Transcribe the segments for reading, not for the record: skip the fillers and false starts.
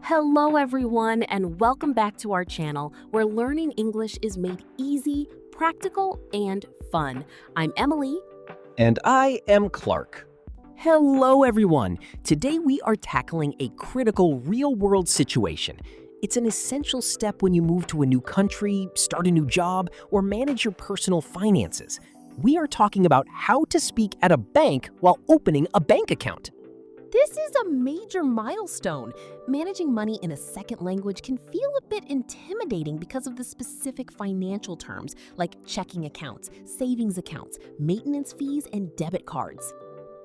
Hello everyone, and welcome back to our channel where learning English is made easy, practical, and fun. I'm Emily. And I am Clark. Hello everyone! Today we are tackling a critical real-world situation. It's an essential step when you move to a new country, start a new job, or manage your personal finances. We are talking about how to speak at a bank while opening a bank account. This is a major milestone. Managing money in a second language can feel a bit intimidating because of the specific financial terms like checking accounts, savings accounts, maintenance fees, and debit cards.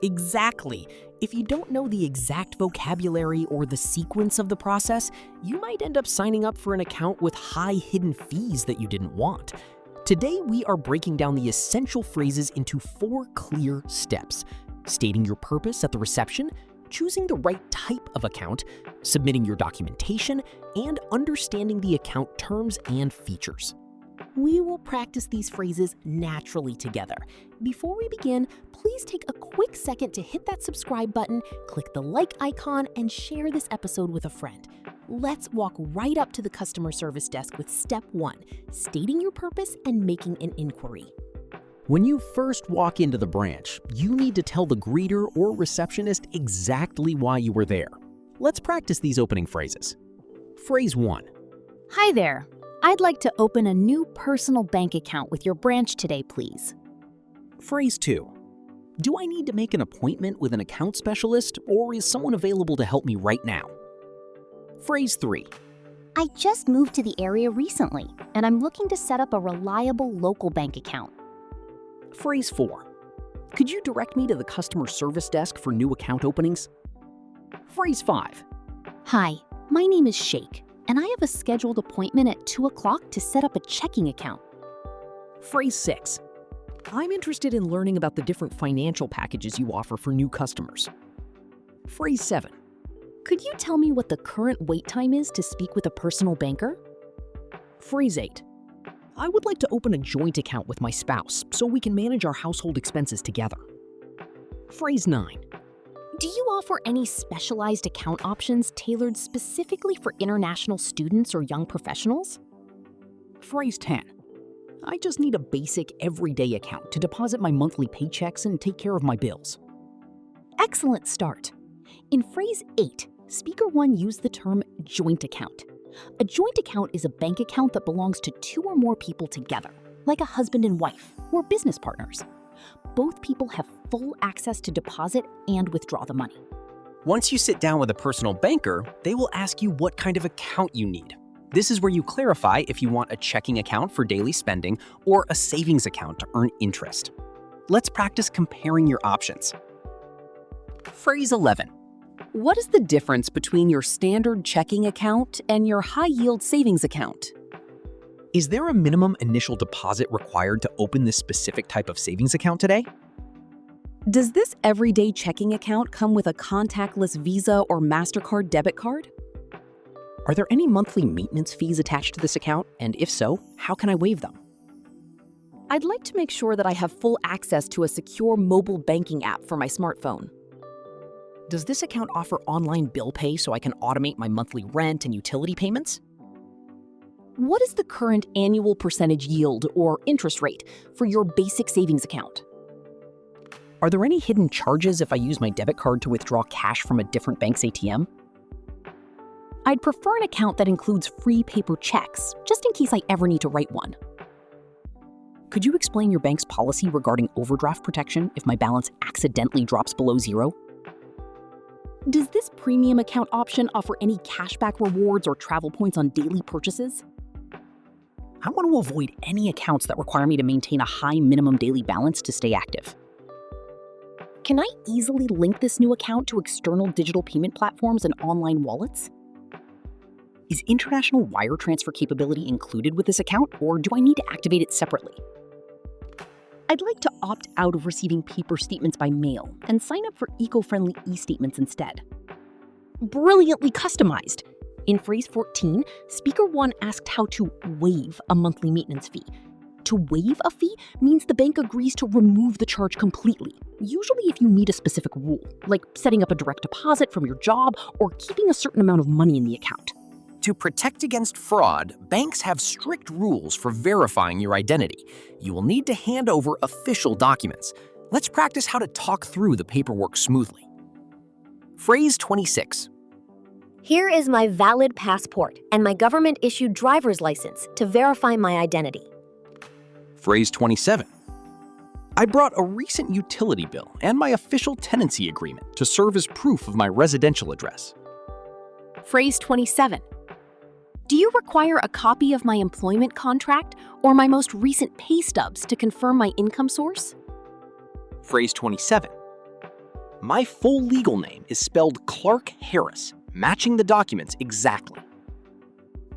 Exactly. If you don't know the exact vocabulary or the sequence of the process, you might end up signing up for an account with high hidden fees that you didn't want. Today, we are breaking down the essential phrases into 4 clear steps: stating your purpose at the reception, choosing the right type of account, submitting your documentation, and understanding the account terms and features. We will practice these phrases naturally together. Before we begin, please take a quick second to hit that subscribe button, click the like icon, and share this episode with a friend. Let's walk right up to the customer service desk with step 1, stating your purpose and making an inquiry. When you first walk into the branch, you need to tell the greeter or receptionist exactly why you were there. Let's practice these opening phrases. Phrase 1. Hi there. I'd like to open a new personal bank account with your branch today, please. Phrase 2. Do I need to make an appointment with an account specialist, or is someone available to help me right now? Phrase 3. I just moved to the area recently, and I'm looking to set up a reliable local bank account. Phrase 4. Could you direct me to the customer service desk for new account openings? Phrase 5. Hi, my name is Sheikh, and I have a scheduled appointment at 2 o'clock to set up a checking account. Phrase 6. I'm interested in learning about the different financial packages you offer for new customers. Phrase 7. Could you tell me what the current wait time is to speak with a personal banker? Phrase 8. I would like to open a joint account with my spouse so we can manage our household expenses together. Phrase 9. Do you offer any specialized account options tailored specifically for international students or young professionals? Phrase 10. I just need a basic everyday account to deposit my monthly paychecks and take care of my bills. Excellent start. In phrase 8, speaker 1 used the term joint account. A joint account is a bank account that belongs to 2 or more people together, like a husband and wife or business partners. Both people have full access to deposit and withdraw the money. Once you sit down with a personal banker, they will ask you what kind of account you need. This is where you clarify if you want a checking account for daily spending or a savings account to earn interest. Let's practice comparing your options. Phrase 11. What is the difference between your standard checking account and your high-yield savings account? Is there a minimum initial deposit required to open this specific type of savings account today? Does this everyday checking account come with a contactless Visa or MasterCard debit card? Are there any monthly maintenance fees attached to this account? And if so, how can I waive them? I'd like to make sure that I have full access to a secure mobile banking app for my smartphone. Does this account offer online bill pay so I can automate my monthly rent and utility payments? What is the current annual percentage yield or interest rate for your basic savings account? Are there any hidden charges if I use my debit card to withdraw cash from a different bank's ATM? I'd prefer an account that includes free paper checks, just in case I ever need to write one. Could you explain your bank's policy regarding overdraft protection if my balance accidentally drops below 0? Does this premium account option offer any cashback rewards or travel points on daily purchases? I want to avoid any accounts that require me to maintain a high minimum daily balance to stay active. Can I easily link this new account to external digital payment platforms and online wallets? Is international wire transfer capability included with this account, or do I need to activate it separately? I'd like to opt out of receiving paper statements by mail and sign up for eco-friendly e-statements instead. Brilliantly customized! In phrase 14, speaker 1 asked how to waive a monthly maintenance fee. To waive a fee means the bank agrees to remove the charge completely, usually if you meet a specific rule, like setting up a direct deposit from your job or keeping a certain amount of money in the account. To protect against fraud, banks have strict rules for verifying your identity. You will need to hand over official documents. Let's practice how to talk through the paperwork smoothly. Phrase 26. Here is my valid passport and my government-issued driver's license to verify my identity. Phrase 27. I brought a recent utility bill and my official tenancy agreement to serve as proof of my residential address. Phrase 27. Do you require a copy of my employment contract or my most recent pay stubs to confirm my income source? Phrase 27. My full legal name is spelled Clark Harris, matching the documents exactly.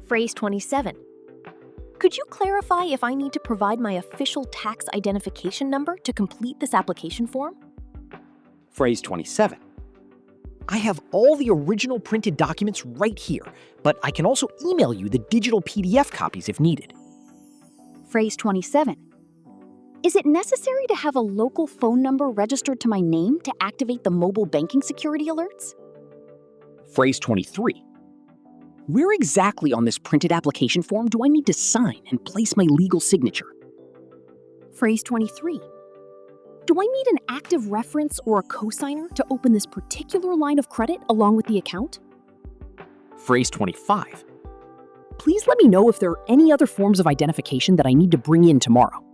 Phrase 27. Could you clarify if I need to provide my official tax identification number to complete this application form? Phrase 27. I have all the original printed documents right here, but I can also email you the digital PDF copies if needed. Phrase 27. Is it necessary to have a local phone number registered to my name to activate the mobile banking security alerts? Phrase 23. Where exactly on this printed application form do I need to sign and place my legal signature? Phrase 23. Do I need an active reference or a cosigner to open this particular line of credit along with the account? Phrase 25. Please let me know if there are any other forms of identification that I need to bring in tomorrow.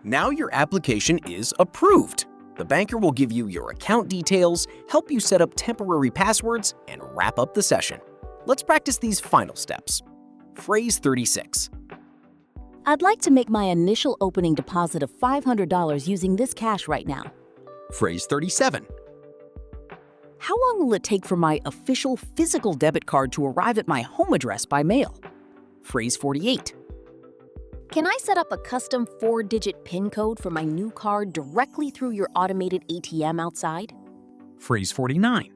Now your application is approved. The banker will give you your account details, help you set up temporary passwords, and wrap up the session. Let's practice these final steps. Phrase 36. I'd like to make my initial opening deposit of $500 using this cash right now. Phrase 37. How long will it take for my official physical debit card to arrive at my home address by mail? Phrase 48. Can I set up a custom 4-digit PIN code for my new card directly through your automated ATM outside? Phrase 49.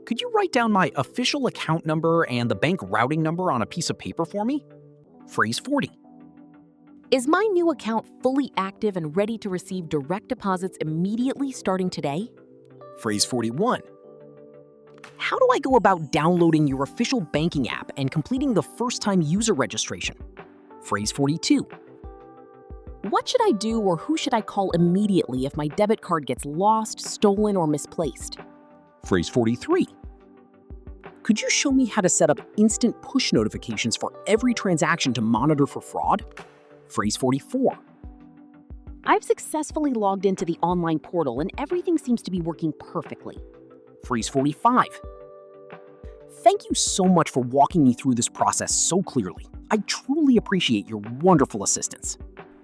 Could you write down my official account number and the bank routing number on a piece of paper for me? Phrase 40. Is my new account fully active and ready to receive direct deposits immediately starting today? Phrase 41. How do I go about downloading your official banking app and completing the first-time user registration? Phrase 42. What should I do or who should I call immediately if my debit card gets lost, stolen, or misplaced? Phrase 43. Could you show me how to set up instant push notifications for every transaction to monitor for fraud? Phrase 44. I've successfully logged into the online portal and everything seems to be working perfectly. Phrase 45. Thank you so much for walking me through this process so clearly. I truly appreciate your wonderful assistance.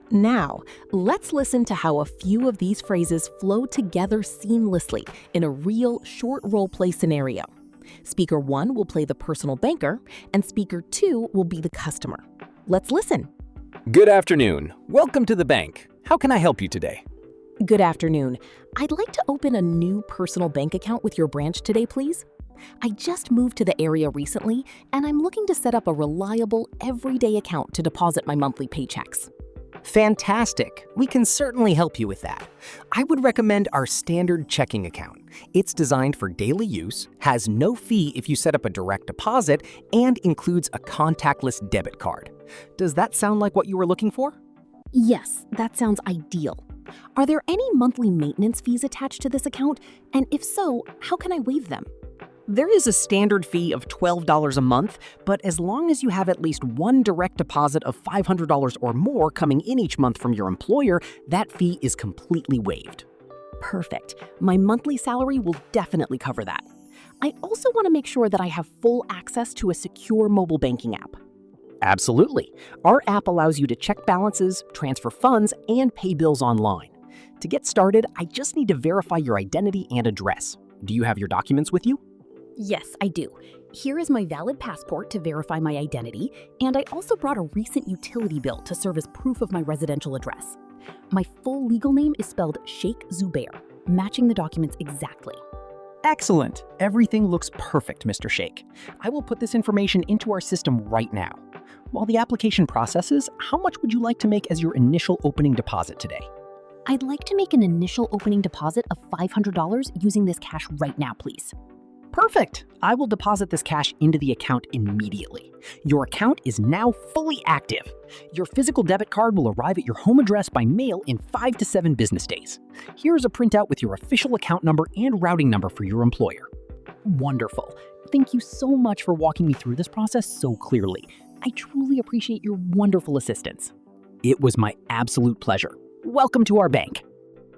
Now, let's listen to how a few of these phrases flow together seamlessly in a real short role-play scenario. Speaker 1 will play the personal banker, and Speaker 2 will be the customer. Let's listen. Good afternoon. Welcome to the bank. How can I help you today? Good afternoon. I'd like to open a new personal bank account with your branch today, please. I just moved to the area recently, and I'm looking to set up a reliable, everyday account to deposit my monthly paychecks. Fantastic. We can certainly help you with that. I would recommend our standard checking account. It's designed for daily use, has no fee if you set up a direct deposit, and includes a contactless debit card. Does that sound like what you were looking for? Yes, that sounds ideal. Are there any monthly maintenance fees attached to this account? And if so, how can I waive them? There is a standard fee of $12 a month, but as long as you have at least one direct deposit of $500 or more coming in each month from your employer, that fee is completely waived. Perfect. My monthly salary will definitely cover that. I also want to make sure that I have full access to a secure mobile banking app. Absolutely. Our app allows you to check balances, transfer funds, and pay bills online. To get started, I just need to verify your identity and address. Do you have your documents with you? Yes, I do. Here is my valid passport to verify my identity, and I also brought a recent utility bill to serve as proof of my residential address. My full legal name is spelled Sheikh Zubair, matching the documents exactly. Excellent. Everything looks perfect, Mr. Sheikh. I will put this information into our system right now. While the application processes, how much would you like to make as your initial opening deposit today? I'd like to make an initial opening deposit of $500 using this cash right now, please. Perfect! I will deposit this cash into the account immediately. Your account is now fully active. Your physical debit card will arrive at your home address by mail in 5 to 7 business days. Here's a printout with your official account number and routing number for your employer. Wonderful. Thank you so much for walking me through this process so clearly. I truly appreciate your wonderful assistance. It was my absolute pleasure. Welcome to our bank.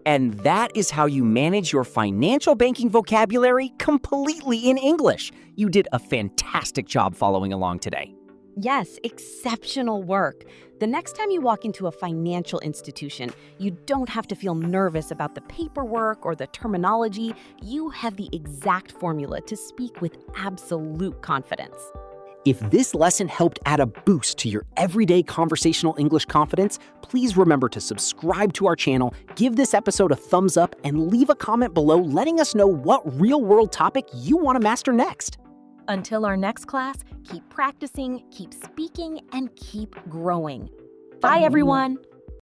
And that is how you manage your financial banking vocabulary completely in English. You did a fantastic job following along today. Yes, exceptional work. The next time you walk into a financial institution, you don't have to feel nervous about the paperwork or the terminology. You have the exact formula to speak with absolute confidence. If this lesson helped add a boost to your everyday conversational English confidence, please remember to subscribe to our channel, give this episode a thumbs up, and leave a comment below letting us know what real-world topic you want to master next. Until our next class, keep practicing, keep speaking, and keep growing. Bye, everyone.